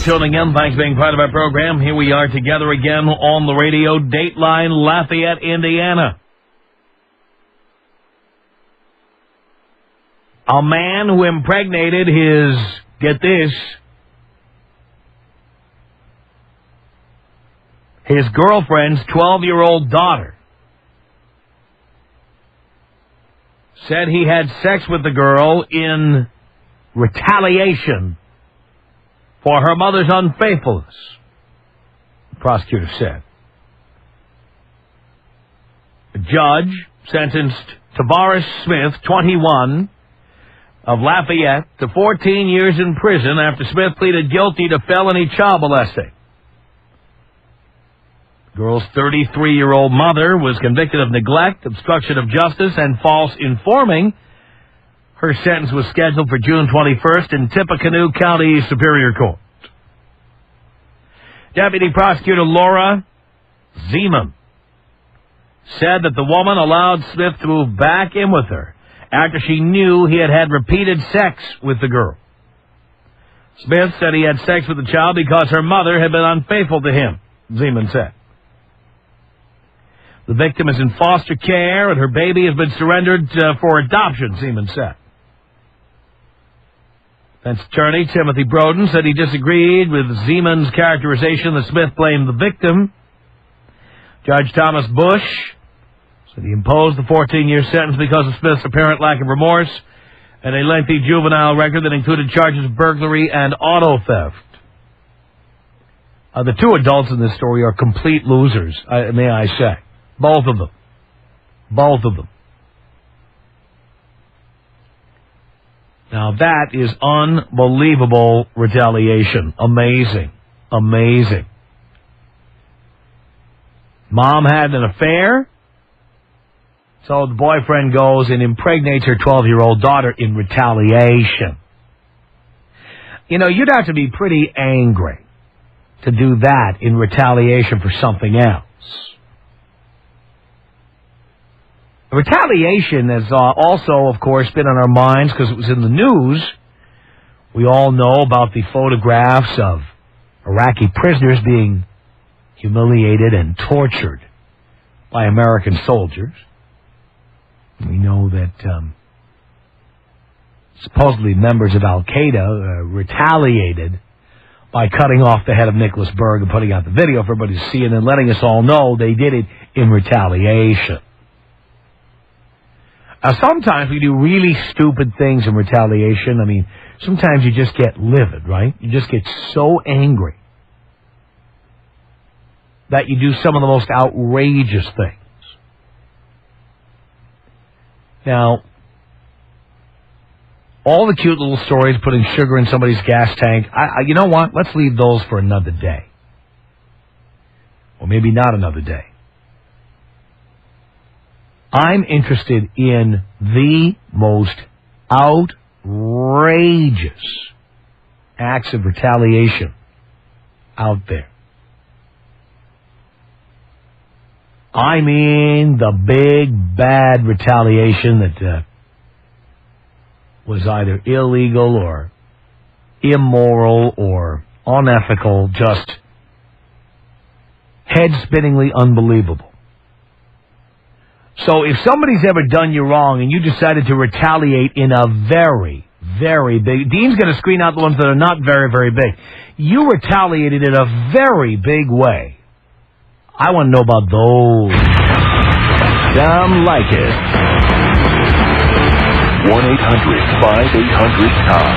tuning in. Thanks for being part of our program. Here we are together again on the radio. Dateline, Lafayette, Indiana. A man who impregnated his, get this, his girlfriend's 12-year-old daughter, said he had sex with the girl in retaliation for her mother's unfaithfulness, the prosecutor said. The judge sentenced Tavares Smith, 21, of Lafayette, to 14 years in prison after Smith pleaded guilty to felony child molesting. The girl's 33-year-old mother was convicted of neglect, obstruction of justice, and false informing. Her sentence was scheduled for June 21st in Tippecanoe County Superior Court. Deputy Prosecutor Laura Zeman said that the woman allowed Smith to move back in with her after she knew he had had repeated sex with the girl. Smith said he had sex with the child because her mother had been unfaithful to him, Zeman said. The victim is in foster care and her baby has been surrendered for adoption, Zeman said. Defense attorney Timothy Broden said he disagreed with Zeman's characterization that Smith blamed the victim. Judge Thomas Bush said he imposed the 14-year sentence because of Smith's apparent lack of remorse and a lengthy juvenile record that included charges of burglary and auto theft. The two adults in this story are complete losers, may I say. Both of them. Both of them. Now that is unbelievable retaliation. Amazing. Amazing. Mom had an affair, so the boyfriend goes and impregnates her 12-year-old daughter in retaliation. You know, you'd have to be pretty angry to do that in retaliation for something else. Retaliation has also, of course, been on our minds because it was in the news. We all know about the photographs of Iraqi prisoners being humiliated and tortured by American soldiers. We know that supposedly members of Al-Qaeda retaliated by cutting off the head of Nicholas Berg and putting out the video for everybody to see and then letting us all know they did it in retaliation. Sometimes we do really stupid things in retaliation. I mean, sometimes you just get livid, right? You just get so angry that you do some of the most outrageous things. Now, all the cute little stories putting sugar in somebody's gas tank, you know what? Let's leave those for another day. Or maybe not another day. I'm interested in the most outrageous acts of retaliation out there. I mean the big, bad retaliation that was either illegal or immoral or unethical, just head-spinningly unbelievable. So if somebody's ever done you wrong and you decided to retaliate in a very, very big... Dean's going to screen out the ones that are not very, very big. You retaliated in a very big way. I want to know about those. Tom Leykis. 1-800-5800-TOM.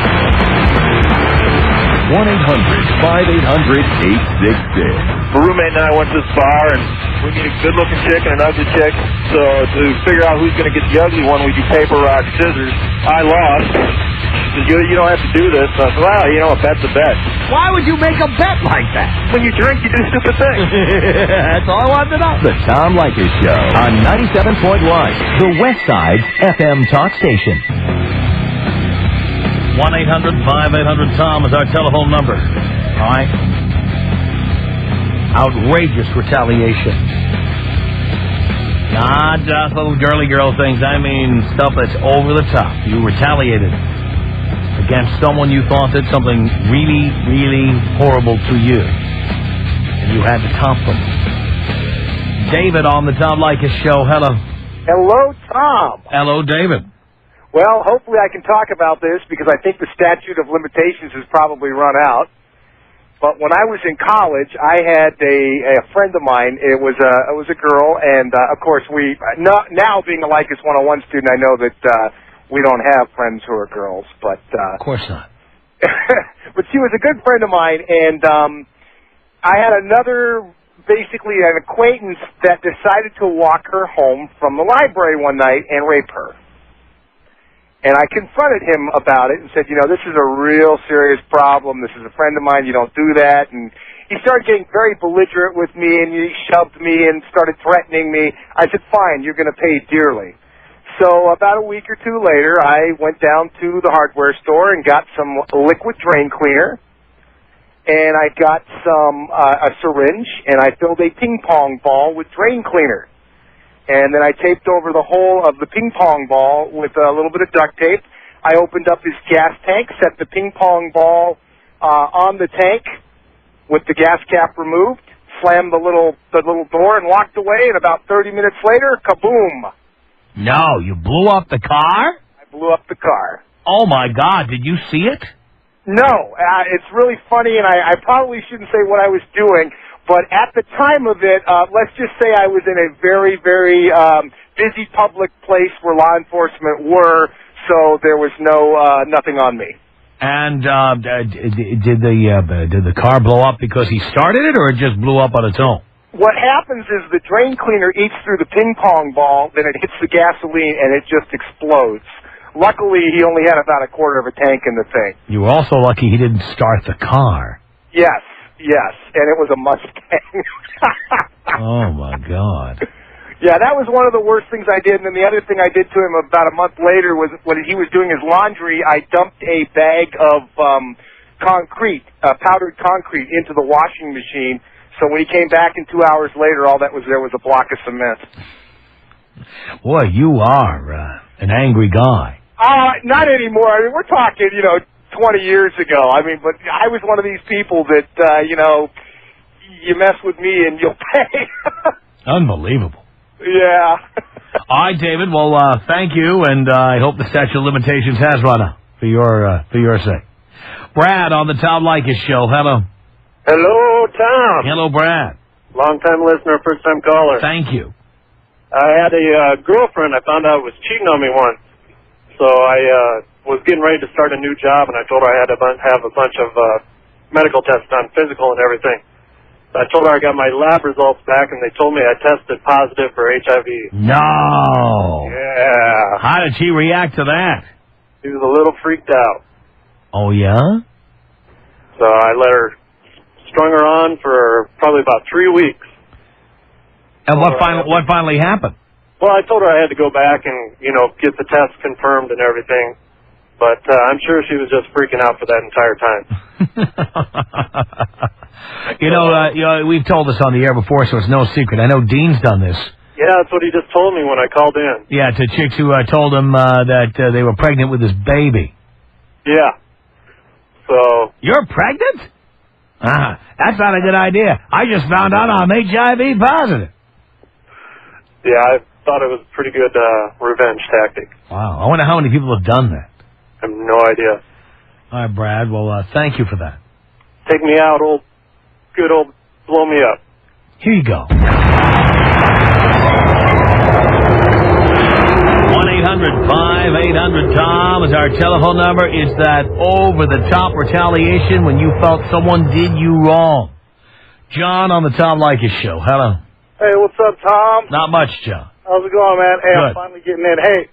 1-800-5800-866. My roommate and I went to this bar, and we meet a good-looking chick and an ugly chick. So to figure out who's going to get the ugly one, we do paper, rock, scissors. I lost. She said, you don't have to do this. So I said, well, you know, a bet's a bet. Why would you make a bet like that? When you drink, you do stupid things. That's all I wanted to know. The Tom Leykis Show on 97.1, the West Side FM talk station. 1-800-5800-TOM is our telephone number. All right? Outrageous retaliation. Not just little girly girl things. I mean stuff that's over the top. You retaliated. against someone you thought did something really, really horrible to you. And you had to compromise. David on the Tom Leykis Show. Hello. Hello, Tom. Hello, David. Well, hopefully I can talk about this because I think the statute of limitations has probably run out. But when I was in college, I had a friend of mine. It was a girl, and of course now being a Leykis 101 student, I know that we don't have friends who are girls. But of course not. but she was a good friend of mine, and I had basically an acquaintance that decided to walk her home from the library one night and rape her. And I confronted him about it and said, this is a real serious problem. This is a friend of mine. You don't do that. And he started getting very belligerent with me, and he shoved me and started threatening me. I said, fine, you're going to pay dearly. So about a week or two later, I went down to the hardware store and got some liquid drain cleaner. And I got a syringe, and I filled a ping pong ball with drain cleaner. And then I taped over the whole of the ping pong ball with a little bit of duct tape. I opened up his gas tank, set the ping pong ball on the tank with the gas cap removed, slammed the little door and walked away. And about 30 minutes later, kaboom! No, you blew up the car? I blew up the car. Oh my God! Did you see it? No, it's really funny, and I probably shouldn't say what I was doing. But at the time of it, let's just say I was in a very, very busy public place where law enforcement were, so there was nothing on me. And did the car blow up because he started it, or it just blew up on its own? What happens is the drain cleaner eats through the ping pong ball, then it hits the gasoline, and it just explodes. Luckily, he only had about a quarter of a tank in the thing. You were also lucky he didn't start the car. Yes. Yes, and it was a Mustang. Oh, my God. Yeah, that was one of the worst things I did. And then the other thing I did to him about a month later was when he was doing his laundry, I dumped a bag of powdered concrete into the washing machine. So when he came back in 2 hours later, all that was there was a block of cement. Boy, you are an angry guy. Not anymore. I mean, we're talking, 20 years ago. I mean, but I was one of these people that, you mess with me and you'll pay. Unbelievable. Yeah. All right, David. Well, thank you, and I hope the statute of limitations has run out for your sake. Brad on the Tom Leykis Show. Hello. Hello, Tom. Hello, Brad. Long-time listener, first-time caller. Thank you. I had a girlfriend I found out was cheating on me once. So I was getting ready to start a new job, and I told her I had to have a bunch of medical tests done, physical and everything. So I told her I got my lab results back, and they told me I tested positive for HIV. No. Yeah. How did she react to that? She was a little freaked out. Oh, yeah? So I strung her on for probably about 3 weeks. And what finally happened? Well, I told her I had to go back and, get the test confirmed and everything. But I'm sure she was just freaking out for that entire time. We've told this on the air before, so it's no secret. I know Dean's done this. Yeah, that's what he just told me when I called in. Yeah, to chicks who told him that they were pregnant with his baby. Yeah. So... You're pregnant? That's not a good idea. I just found out I'm HIV positive. Yeah, I thought it was a pretty good revenge tactic. Wow. I wonder how many people have done that. I have no idea. All right, Brad. Well, thank you for that. Take me out, good old blow me up. Here you go. 1-800-5800-TOM is our telephone number. It's that over-the-top retaliation when you felt someone did you wrong. John on the Tom Leykis Show. Hello. Hey, what's up, Tom? Not much, John. How's it going, man? Hey, Good. I'm finally getting in. Hey,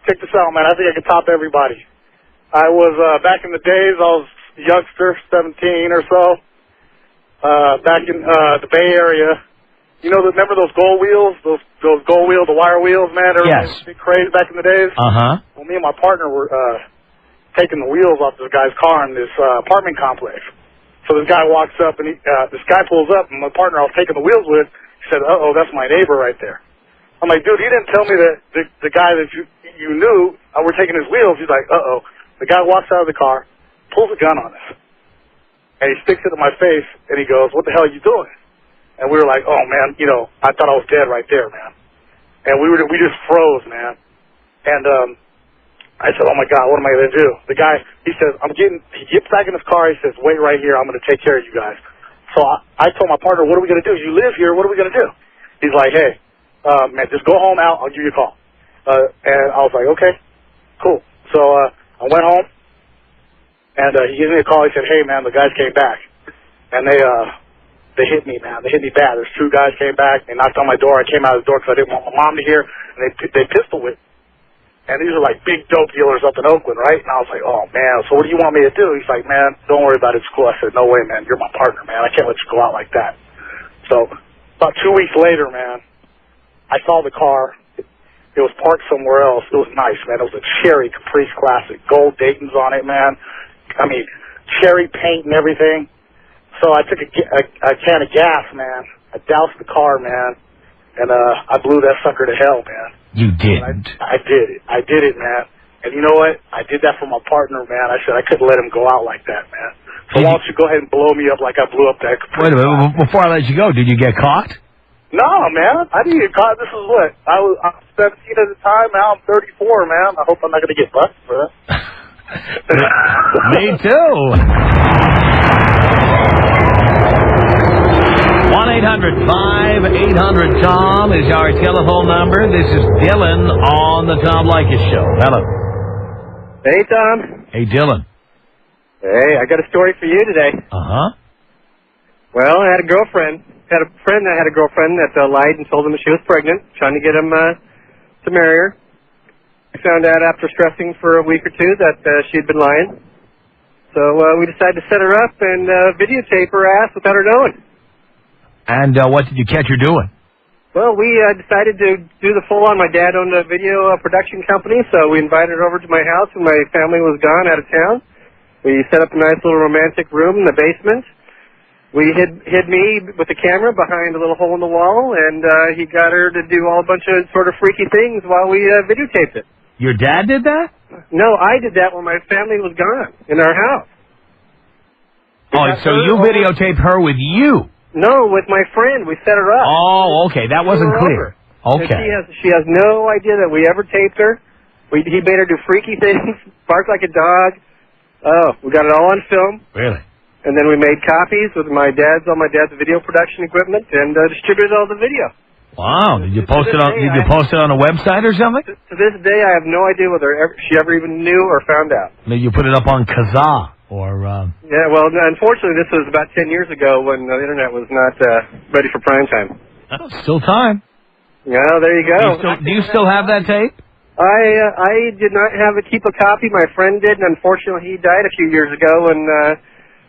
check this out, man. I think I can top everybody. I was, back in the days, I was a youngster, 17 or so, back in the Bay Area. Remember those gold wheels? Those gold wheels, the wire wheels, man? Yes. Big craze back in the days. Uh-huh. Well, me and my partner were taking the wheels off this guy's car in this apartment complex. So this guy walks up, and this guy pulls up, and my partner I was taking the wheels with, he said, uh-oh, that's my neighbor right there. I'm like, dude, he didn't tell me that the guy that you knew, we're taking his wheels. He's like, uh-oh, The guy walks out of the car, pulls a gun on us, and he sticks it in my face, and he goes, "What the hell are you doing?" And we were like, "Oh, man, you know, I thought I was dead right there, man." And we just froze, man. And I said, "Oh, my God, what am I going to do?" The guy, he says, he gets back in his car, he says, "Wait right here, I'm going to take care of you guys." So I told my partner, "What are we going to do? You live here, what are we going to do?" He's like, "Hey, man, just go home out, I'll give you a call." And I was like, "Okay, cool." So I went home, and he gives me a call. He said, "Hey, man, the guys came back, and they hit me, man. They hit me bad. There's 2 guys came back. They knocked on my door. I came out of the door because I didn't want my mom to hear, and they pistol whipped. And these are like big dope dealers up in Oakland, right?" And I was like, "Oh, man, so what do you want me to do?" He's like, "Man, don't worry about it. It's cool." I said, "No way, man. You're my partner, man. I can't let you go out like that." So about 2 weeks later, man, I saw the car. It was parked somewhere else. It was nice, man. It was a cherry Caprice Classic. Gold Dayton's on it, man. I mean, cherry paint and everything. So I took a can of gas, man. I doused the car, man. And I blew that sucker to hell, man. You didn't. I did it. I did it, man. And you know what? I did that for my partner, man. I said I couldn't let him go out like that, man. So why don't you go ahead and blow me up like I blew up that Caprice? Wait a minute. Before I let you go, did you get caught? No, man. I didn't get caught. This is what? I'm 17 at the time. Now I'm 34, man. I hope I'm not going to get busted for that. Me too. 1-800-5800-TOM is our telephone number. This is Dylan on the Tom Leykis Show. Hello. Hey, Tom. Hey, Dylan. Hey, I got a story for you today. Uh-huh. Well, I had a girlfriend. Had a friend that had a girlfriend that lied and told him that she was pregnant, trying to get him to marry her. I found out after stressing for a week or two that she'd been lying. So we decided to set her up and videotape her ass without her knowing. And what did you catch her doing? Well, we decided to do the full-on. My dad owned a video production company, so we invited her over to my house when my family was gone out of town. We set up a nice little romantic room in the basement. We hid me with the camera behind a little hole in the wall, and he got her to do all a bunch of sort of freaky things while we videotaped it. Your dad did that? No, I did that when my family was gone in our house. Oh, so you videotaped her with you? No, with my friend. We set her up. Oh, okay. That wasn't clear. Okay. And she has no idea that we ever taped her. He made her do freaky things, bark like a dog. Oh, we got it all on film. Really? And then we made copies with all my dad's video production equipment and distributed all the video. Wow! Did you post it on? Did you post it on a website or something? To this day, I have no idea whether she ever even knew or found out. Maybe you put it up on Kazaa or. Yeah, well, unfortunately, this was about 10 years ago when the internet was not ready for prime time. Oh, still time. Yeah, there you go. Do you still have that tape? I did not keep a copy. My friend did, and unfortunately, he died a few years ago, and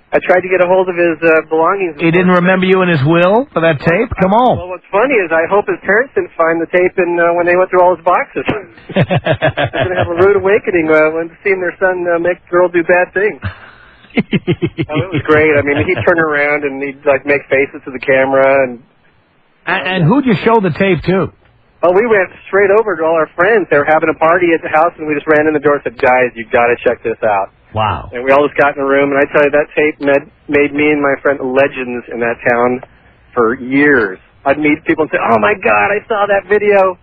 I tried to get a hold of his belongings. He didn't remember you in his will for that tape? Come on. Well, what's funny is I hope his parents didn't find the tape when they went through all his boxes. They're going to have a rude awakening when seeing their son make the girl do bad things. It was great. I mean, he'd turn around and he'd make faces to the camera. And who'd you show the tape to? Oh, we went straight over to all our friends. They were having a party at the house, and we just ran in the door and said, "Guys, you've got to check this out." Wow. And we all just got in a room, and I tell you, that tape made me and my friend legends in that town for years. I'd meet people and say, "Oh, my God, I saw that video."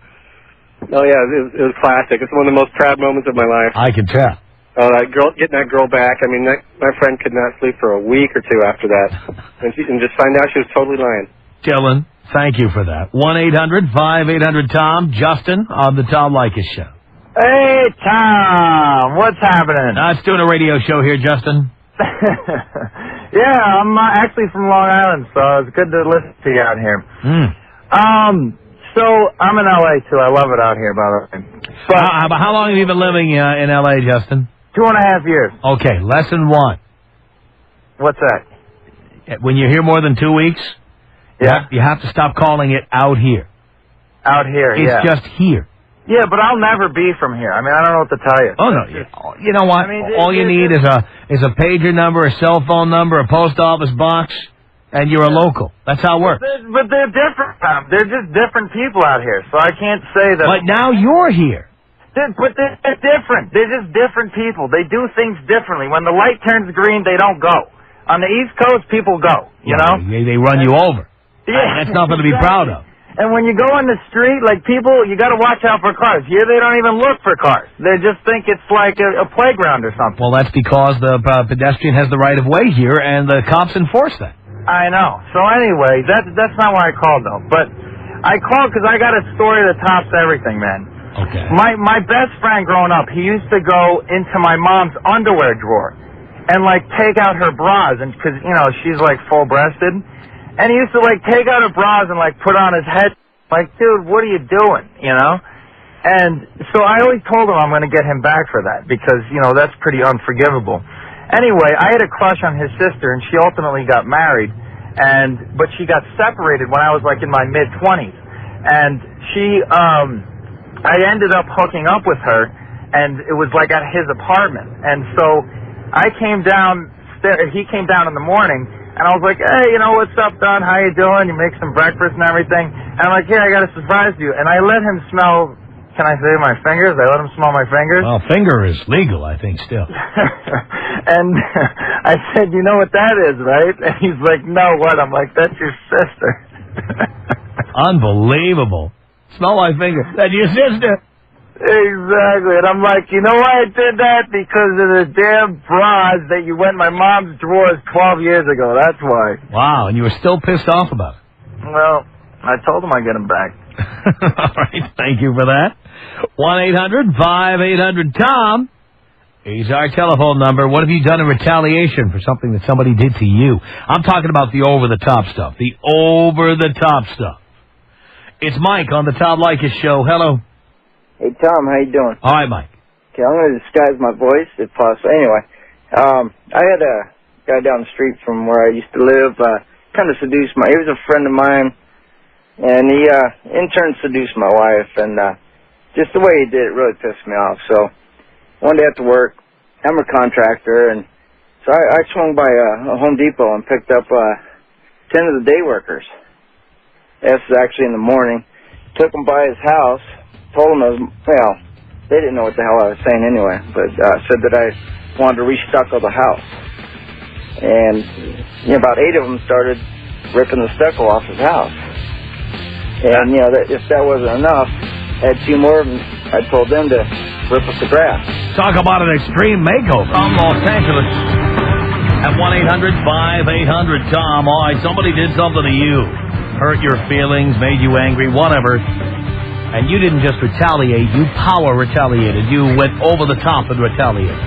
Oh, yeah, it was classic. It's one of the most proud moments of my life. I can tell. Oh, getting that girl back. I mean, my friend could not sleep for a week or two after that. and just find out she was totally lying. Dylan, thank you for that. 1-800-5800-TOM. Justin on the Tom Leykis Show. Hey, Tom. What's happening? It's doing a radio show here, Justin. Yeah, I'm actually from Long Island, so it's good to listen to you out here. So I'm in L.A., too. I love it out here, by the way. But how long have you been living in L.A., Justin? 2.5 years. Okay, lesson 1. What's that? When you're here more than 2 weeks, yeah, you have to stop calling it out here. Out here, It's just here. Yeah, but I'll never be from here. I mean, I don't know what to tell you. Oh, no. You know what? I mean, all you need is a pager number, a cell phone number, a post office box, and you're a local. That's how it works. But they're different. They're just different people out here, so I can't say that. But now you're here. But they're different. They're just different people. They do things differently. When the light turns green, they don't go. On the East Coast, people go, you know? They run you over. Yeah. That's nothing to be proud of. And when you go on the street, like people, you got to watch out for cars. Here, they don't even look for cars. They just think it's like a playground or something. Well, that's because the pedestrian has the right of way here, and the cops enforce that. I know. So anyway, that's not why I called, though. But I called because I got a story that tops everything, man. Okay. My best friend growing up, he used to go into my mom's underwear drawer and, like, take out her bras, and because, you know, she's, like, full-breasted. And he used to, like, take out her bras and, like, put on his head. Like, dude, what are you doing, you know? And so I always told him I'm going to get him back for that because, you know, that's pretty unforgivable. Anyway, I had a crush on his sister, and she ultimately got married. But she got separated when I was, like, in my mid-20s. And I ended up hooking up with her, and it was, like, at his apartment. And so he came down in the morning, and I was like, hey, you know, what's up, Don? How you doing? You make some breakfast and everything. And I'm like, yeah, I got a surprise for you. And I let him smell, can I say my fingers? I let him smell my fingers. Well, finger is legal, I think, still. And I said, you know what that is, right? And he's like, no, what? I'm like, that's your sister. Unbelievable. Smell my finger. That's your sister. Exactly. And I'm like, you know why I did that? Because of the damn bras that you went in my mom's drawers 12 years ago. That's why. Wow, and you were still pissed off about it. Well, I told him I'd get him back. All right, thank you for that. 1-800-5800-TOM is our telephone number. What have you done in retaliation for something that somebody did to you? I'm talking about the over-the-top stuff. The over-the-top stuff. It's Mike on the Tom Leykis Show. Hello. Hey, Tom, how you doing? All right, Mike. Okay, I'm going to disguise my voice, if possible. Anyway, I had a guy down the street from where I used to live, kind of seduced he was a friend of mine, and he, in turn, seduced my wife, and, just the way he did it really pissed me off. So, one day after work, I'm a contractor, and so I swung by, a Home Depot and picked up, 10 of the day workers. This was actually in the morning. Took them by his house. Told them they didn't know what the hell I was saying anyway, but said that I wanted to restucco the house. And about 8 of them started ripping the stucco off his house. And, if that wasn't enough, I had 2 more of them. I told them to rip up the grass. Talk about an extreme makeover from Los Angeles. At 1-800-5800-TOM. All right, somebody did something to you. Hurt your feelings, made you angry, whatever. And you didn't just retaliate, you power retaliated. You went over the top and retaliated.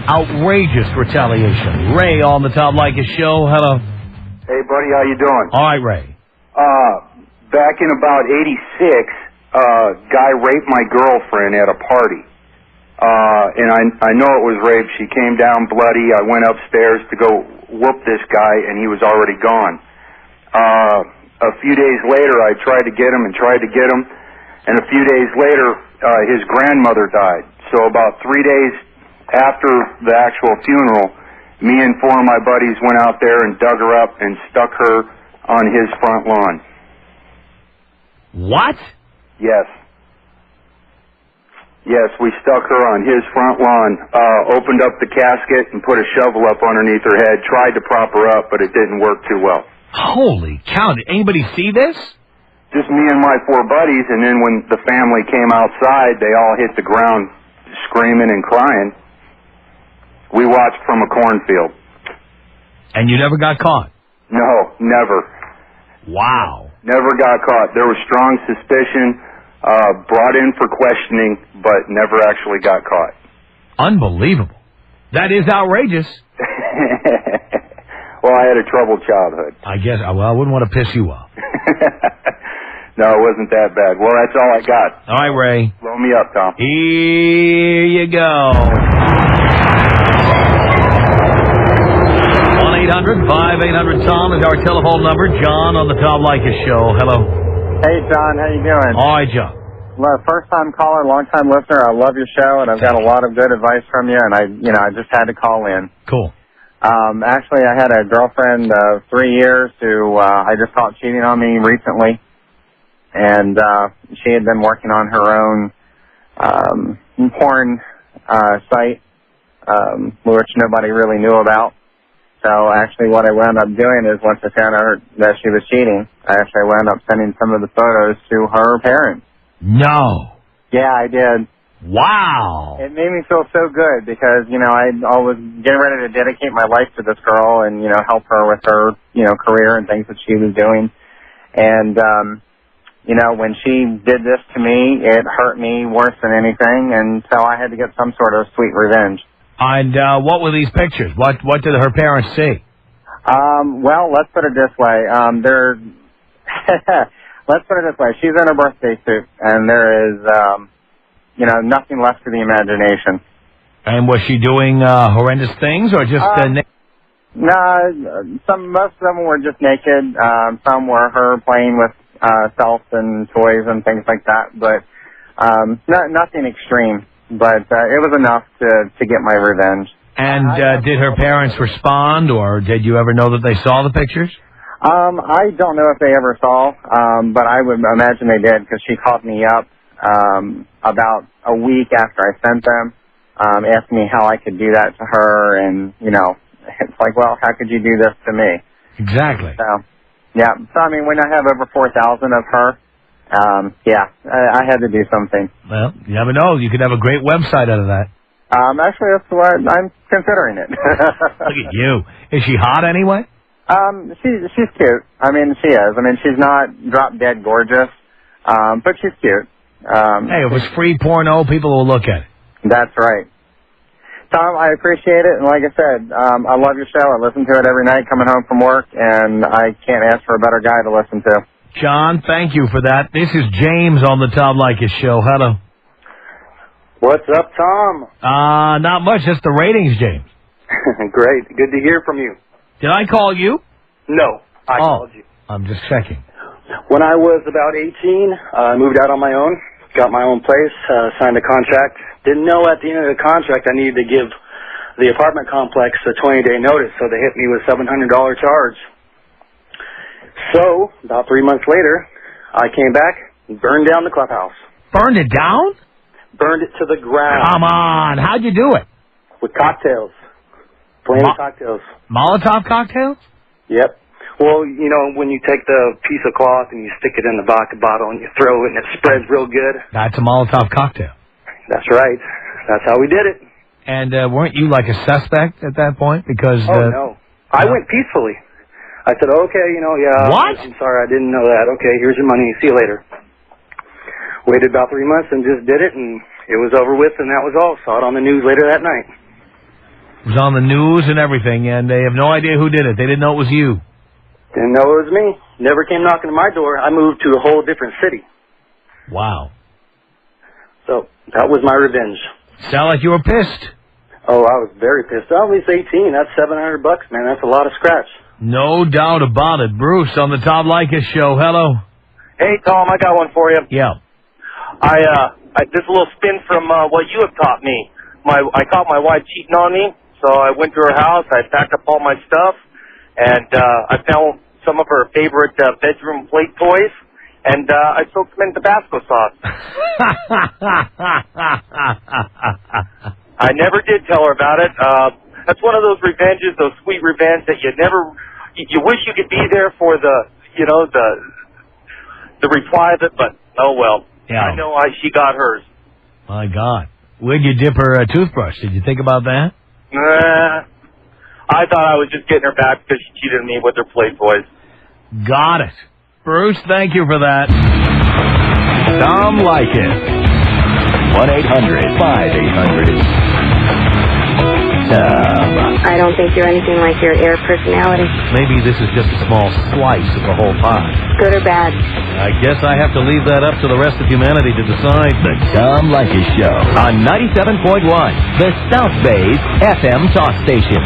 Outrageous retaliation. Ray on the Tom Leykis Show. Hello. Hey, buddy, how you doing? All right, Ray. Back in about 86, guy raped my girlfriend at a party. And I know it was rape. She came down bloody. I went upstairs to go whoop this guy, and he was already gone. A few days later, I tried to get him, and a few days later, his grandmother died. So about 3 days after the actual funeral, me and 4 of my buddies went out there and dug her up and stuck her on his front lawn. What? Yes. Yes, we stuck her on his front lawn, opened up the casket and put a shovel up underneath her head, tried to prop her up, but it didn't work too well. Holy cow, did anybody see this? Just me and my 4 buddies, and then when the family came outside, they all hit the ground screaming and crying. We watched from a cornfield. And you never got caught? No, never. Wow. Never got caught. There was strong suspicion, brought in for questioning, but never actually got caught. Unbelievable. That is outrageous. Well, I had a troubled childhood. I guess, well, I wouldn't want to piss you off. No, it wasn't that bad. Well, that's all I got. All right, Ray. Blow me up, Tom. Here you go. 1-800-5800-TOM is our telephone number. John on the Tom Leykis Show. Hello. Hey, John. How you doing? All right, John. Well, first-time caller, long-time listener. I love your show, and I've got a lot of good advice from you, and I just had to call in. Cool. Actually, I had a girlfriend of 3 years who I just caught cheating on me recently, and she had been working on her own porn site, which nobody really knew about. So actually what I wound up doing is once I found out that she was cheating, I actually wound up sending some of the photos to her parents. No. Yeah, I did. Wow. It made me feel so good because, you know, I was getting ready to dedicate my life to this girl and, you know, help her with her, you know, career and things that she was doing. And, you know, when she did this to me, it hurt me worse than anything, and so I had to get some sort of sweet revenge. And what were these pictures? What did her parents see? Well, let's put it this way. Let's put it this way. She's in her birthday suit, and there is, you know, nothing left to the imagination. And was she doing horrendous things, or just... No, most of them were just naked. Some were her playing with self and toys and things like that, but nothing extreme. But it was enough to get my revenge. And did her parents respond, or did you ever know that they saw the pictures? I don't know if they ever saw, but I would imagine they did, because she called me up about a week after I sent them, asking me how I could do that to her, and, you know, it's like, well, how could you do this to me? Exactly. So, yeah. So, I mean, when I have over 4,000 of her, yeah, I had to do something. Well, you never know. You could have a great website out of that. Actually, that's what I'm considering it. Look at you. Is she hot anyway? She's cute. I mean, she is. I mean, she's not drop-dead gorgeous, but she's cute. Hey, if it was free porno, people will look at it. That's right. Tom, I appreciate it, and like I said, I love your show. I listen to it every night coming home from work, and I can't ask for a better guy to listen to. John, thank you for that. This is James on the Tom Leykis Show. Hello. What's up, Tom? Not much, just the ratings, James. Great. Good to hear from you. Did I call you? No, I called you. I'm just checking. When I was about 18, I moved out on my own, got my own place, signed a contract. Didn't know at the end of the contract I needed to give the apartment complex a 20-day notice, so they hit me with a $700 charge. So, about 3 months later, I came back and burned down the clubhouse. Burned it down? Burned it to the ground. Come on. How'd you do it? With cocktails. Flaming cocktails. Molotov cocktails? Yep. Well, you know, when you take the piece of cloth and you stick it in the vodka bottle and you throw it and it spreads real good. That's a Molotov cocktail. That's right. That's how we did it. And weren't you like a suspect at that point? Because no. I went peacefully. I said, okay, you know, yeah. What? I'm sorry, I didn't know that. Okay, here's your money. See you later. Waited about 3 months and just did it, and it was over with, and that was all. Saw it on the news later that night. It was on the news and everything, and they have no idea who did it. They didn't know it was you. Didn't know it was me. Never came knocking at my door. I moved to a whole different city. Wow. So that was my revenge. Sound like you were pissed. Oh, I was very pissed. I was 18. That's $700, man. That's a lot of scratch. No doubt about it. Bruce on the Tom Leykis Show. Hello. Hey, Tom, I got one for you. Yeah. Just a little spin from what you have taught me. I caught my wife cheating on me, so I went to her house. I packed up all my stuff, and I found some of her favorite bedroom plate toys, and I soaked them in Tabasco sauce. I never did tell her about it. That's one of those revenges, those sweet revenge that you wish you could be there for the reply of it, but oh well. Yeah. I know she got hers. My God. Where'd you dip her toothbrush? Did you think about that? I thought I was just getting her back because she cheated on me with her play toys. Got it. Bruce, thank you for that. Tom Leykis. 1-800-5800-TOM. I don't think you're anything like your air personality. Maybe this is just a small slice of the whole pie. Good or bad? I guess I have to leave that up to the rest of humanity to decide. The Tom Leykis Show on 97.1, the South Bay's FM talk station.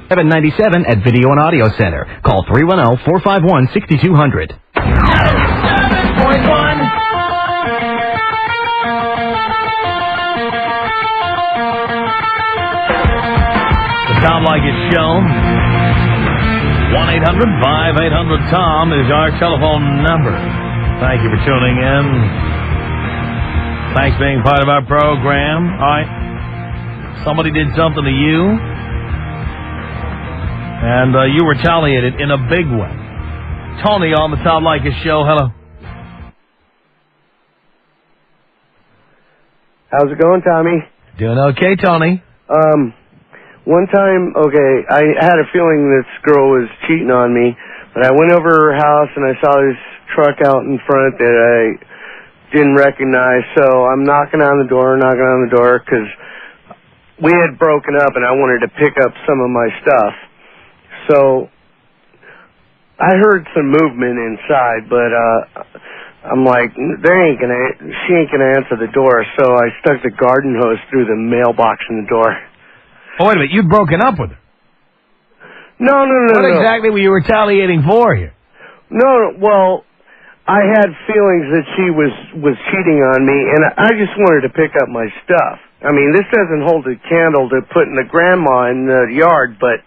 797 at Video and Audio Center. Call 310-451-6200. 97.1. Tom Leykis Show. 1-800-5800-TOM is our telephone number. Thank you for tuning in. Thanks for being part of our program. All right. Somebody did something to you, and you retaliated in a big way. Tony on the Tom Leykis Show. Hello. How's it going, Tommy? Doing okay, Tony. One time, I had a feeling this girl was cheating on me, but I went over to her house and I saw this truck out in front that I didn't recognize, so I'm knocking on the door, because we had broken up and I wanted to pick up some of my stuff. So I heard some movement inside, but I'm like, she ain't gonna answer the door, so I stuck the garden hose through the mailbox in the door. Oh, wait a minute, you'd broken up with her? No. What exactly were you retaliating for here? No, well, I had feelings that she was cheating on me, and I just wanted to pick up my stuff. I mean, this doesn't hold a candle to putting the grandma in the yard, but,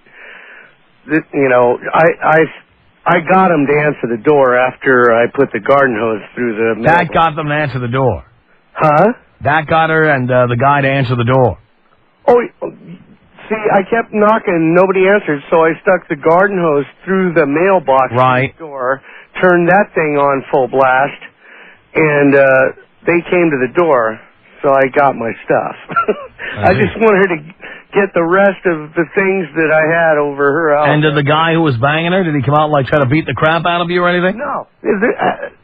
I got him to answer the door after I put the garden hose through the mailbox. That got them to answer the door? Huh? That got her and the guy to answer the door? Oh, see, I kept knocking, nobody answered, so I stuck the garden hose through the mailbox right. door, turned that thing on full blast, and they came to the door, so I got my stuff. I just wanted to get the rest of the things that I had over her house. And did the guy who was banging her, did he come out and try to beat the crap out of you or anything? No.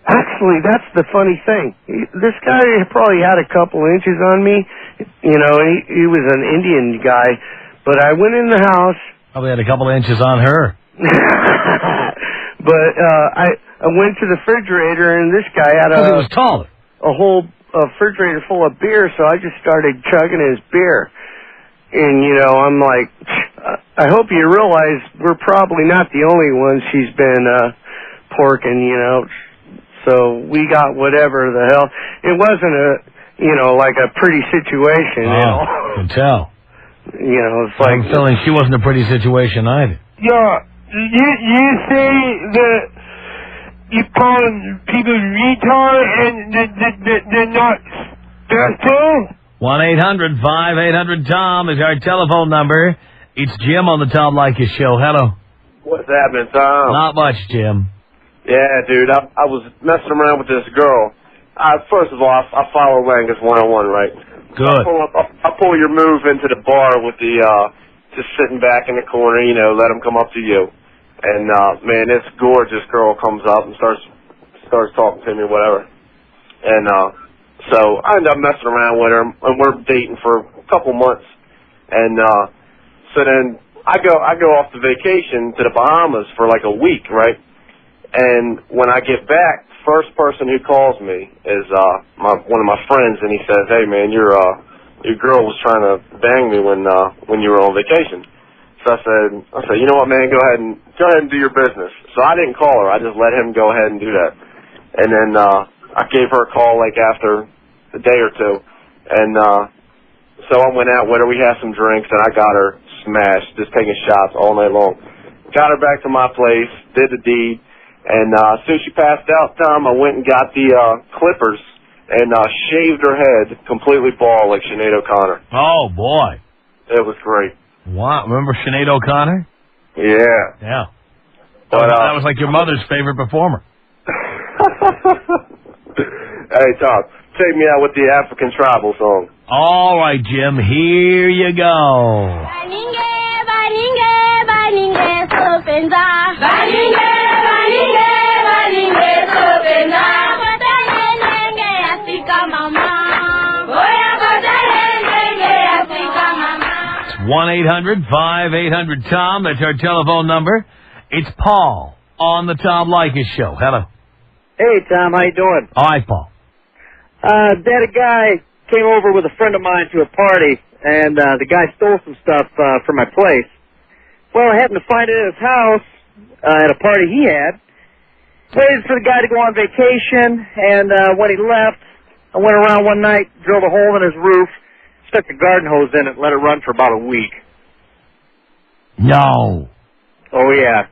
Actually, that's the funny thing. This guy probably had a couple inches on me. He was an Indian guy. But I went in the house. Probably had a couple of inches on her. But I went to the refrigerator, and this guy had he was taller. A whole refrigerator full of beer, so I just started chugging his beer. And, I'm like, I hope you realize we're probably not the only ones she's been porking, So we got whatever the hell. It wasn't like a pretty situation, I can tell. It's like... I'm feeling she wasn't a pretty situation either. Yeah, you say that you call people retard and they're not special? 1-800-5800-TOM is our telephone number. It's Jim on the Tom Leykis Show. Hello. What's happening, Tom? Not much, Jim. Yeah, dude, I was messing around with this girl. First of all, I follow Langus 101, right? Good. I pull your move into the bar with the, just sitting back in the corner, let them come up to you. And, man, this gorgeous girl comes up and starts talking to me or whatever. And, so I end up messing around with her, and we're dating for a couple months. And, so then I go off to vacation to the Bahamas for like a week, right? And when I get back, first person who calls me is one of my friends, and he says, "Hey man, your girl was trying to bang me when you were on vacation." So I said, "You know what, man? Go ahead and do your business." So I didn't call her. I just let him go ahead and do that. And then I gave her a call like after a day or two, and so I went out with her. We had some drinks, and I got her smashed, just taking shots all night long. Got her back to my place, did the deed. And as soon as she passed out, Tom, I went and got the clippers and shaved her head completely bald like Sinead O'Connor. Oh, boy. It was great. Wow. Remember Sinead O'Connor? Yeah. Yeah. That was like your mother's favorite performer. Hey, Tom, take me out with the African tribal song. All right, Jim. Here you go. It's 1-800-5800-TOM. That's our telephone number. It's Paul on the Tom Leykis Show. Hello. Hey, Tom. How you doing? All right, Paul. That a guy came over with a friend of mine to a party, and the guy stole some stuff from my place. Well, I happened to find it at his house at a party he had. Waited for the guy to go on vacation, and when he left, I went around one night, drilled a hole in his roof, stuck the garden hose in it, and let it run for about a week. No. Oh, yeah.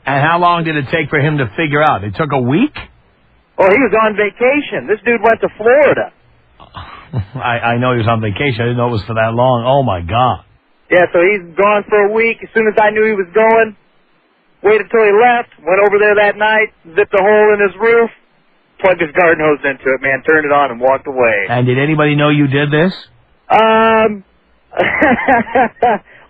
And how long did it take for him to figure out? It took a week? Oh, he was on vacation. This dude went to Florida. I know he was on vacation. I didn't know it was for that long. Oh, my God. Yeah, so he's gone for a week. As soon as I knew he was going, waited till he left, went over there that night, zipped a hole in his roof, plugged his garden hose into it, man, turned it on and walked away. And did anybody know you did this?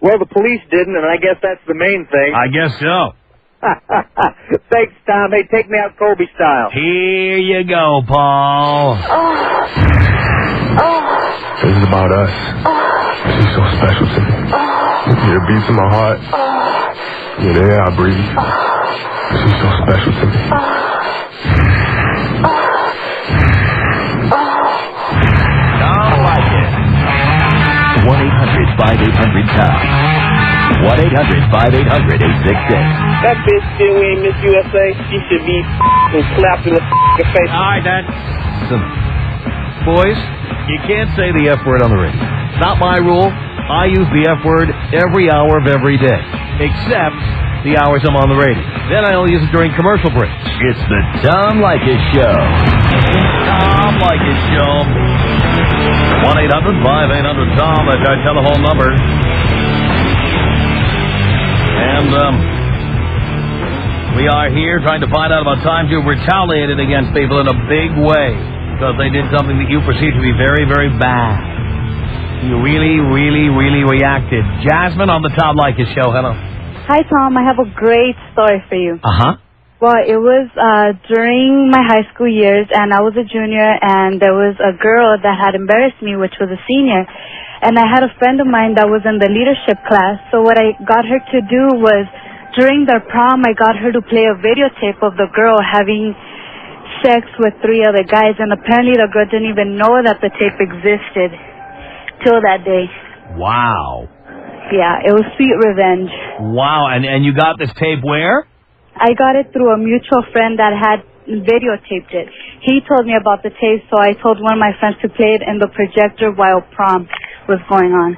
Well, the police didn't, and I guess that's the main thing. I guess so. Thanks, Tom. Hey, take me out Kobe style. Here you go, Paul. This is about us. She's so special to me. Yeah, it beats in my heart. Yeah, the air I breathe. She's so special to me. Tom Leykis. 1-800-5800-TOM. 1-800-5800-866. That bitch still ain't Miss USA. She should be slapped in the face. All right, Dad. Listen, boys, you can't say the F word on the radio. Not my rule. I use the F word every hour of every day, except the hours I'm on the radio. Then I only use it during commercial breaks. It's the Tom Leykis Show. Tom Leykis Show. 1-800-5800-TOM. That's our telephone number. And we are here trying to find out about times you retaliated against people in a big way because they did something that you perceived to be very, very bad. You really, really, really reacted. Jasmine on the Tom Leykis Show. Hello. Hi, Tom. I have a great story for you. Uh-huh. Well, it was during my high school years, and I was a junior, and there was a girl that had embarrassed me, which was a senior. And I had a friend of mine that was in the leadership class, so what I got her to do was, during their prom, I got her to play a videotape of the girl having sex with 3 other guys, and apparently the girl didn't even know that the tape existed till that day. Wow. Yeah, it was sweet revenge. Wow, and you got this tape where? I got it through a mutual friend that had videotaped it. He told me about the tape, so I told one of my friends to play it in the projector while prom was going on.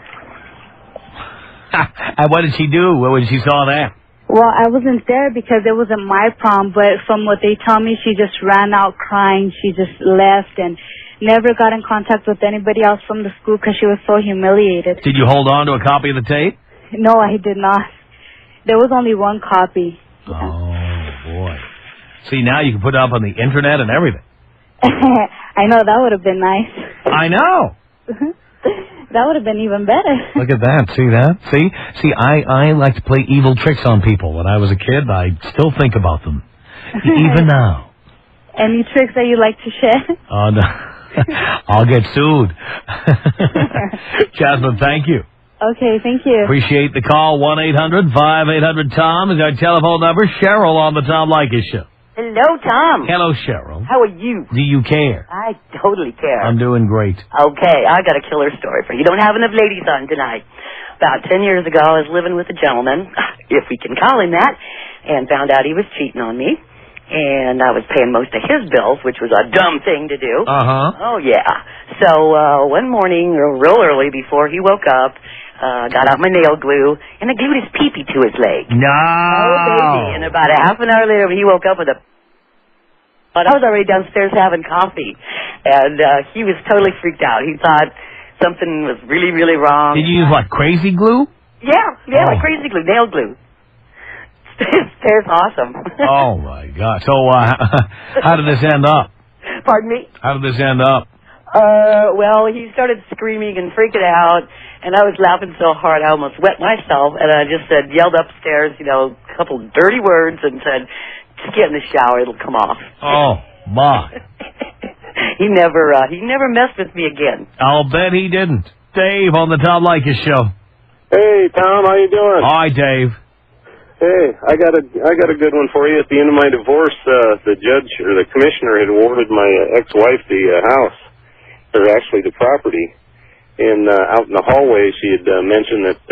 And what did she do when she saw that? Well, I wasn't there because it wasn't my prom, but from what they tell me, she just ran out crying. She just left and never got in contact with anybody else from the school because she was so humiliated. Did you hold on to a copy of the tape? No, I did not. There was only one copy. Oh, boy. See, now you can put it up on the internet and everything. I know, that would have been nice. I know. That would have been even better. Look at that. See that? See, I like to play evil tricks on people. When I was a kid, I still think about them. Even now. Any tricks that you like to share? Oh, no. I'll get sued. Jasmine, thank you. Okay, thank you. Appreciate the call. 1-800-5800-TOM is our telephone number. Cheryl on the Tom Leykis Show. Hello, Tom. Hello, Cheryl. How are you? Do you care? I totally care. I'm doing great. Okay, I got a killer story for you. Don't have enough ladies on tonight. About 10 years ago, I was living with a gentleman, if we can call him that, and found out he was cheating on me. And I was paying most of his bills, which was a dumb thing to do. Uh-huh. Oh, yeah. So one morning, real early, before he woke up, got out my nail glue, and I glued his pee-pee to his leg. No! Oh, baby. And about a half an hour later, he woke up with a... But I was already downstairs having coffee, and he was totally freaked out. He thought something was really, really wrong. Did you use, what, crazy glue? Yeah, like crazy glue, nail glue. It's awesome. Oh, my God. So, how did this end up? Pardon me? How did this end up? Well, he started screaming and freaking out, and I was laughing so hard I almost wet myself, and I just yelled upstairs, a couple dirty words and said, just get in the shower, it'll come off. Oh, my. He never messed with me again. I'll bet he didn't. Dave on the Tom Leykis Show. Hey, Tom, how you doing? Hi, Dave. Hey, I got a good one for you. At the end of my divorce, the judge or the commissioner had awarded my ex-wife the house, or actually the property. And out in the hallway, she had mentioned that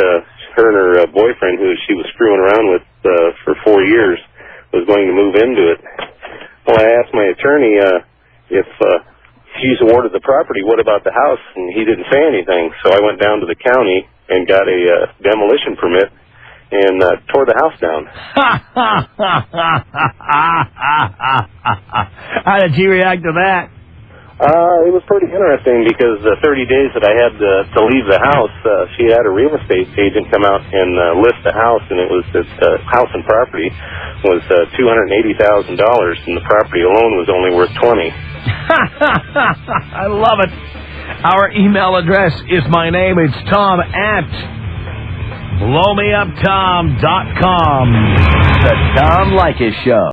her and her boyfriend, who she was screwing around with for 4 years, was going to move into it. Well, I asked my attorney if she's awarded the property, what about the house? And he didn't say anything. So I went down to the county and got a demolition permit and tore the house down. How did she react to that? It was pretty interesting because the 30 days that I had to leave the house, she had a real estate agent come out and list the house, and it was house and property was $280,000, and the property alone was only worth $20,000. I love it. Our email address is my name. It's Tom at blowmeuptom.com. The Tom Leykis Show.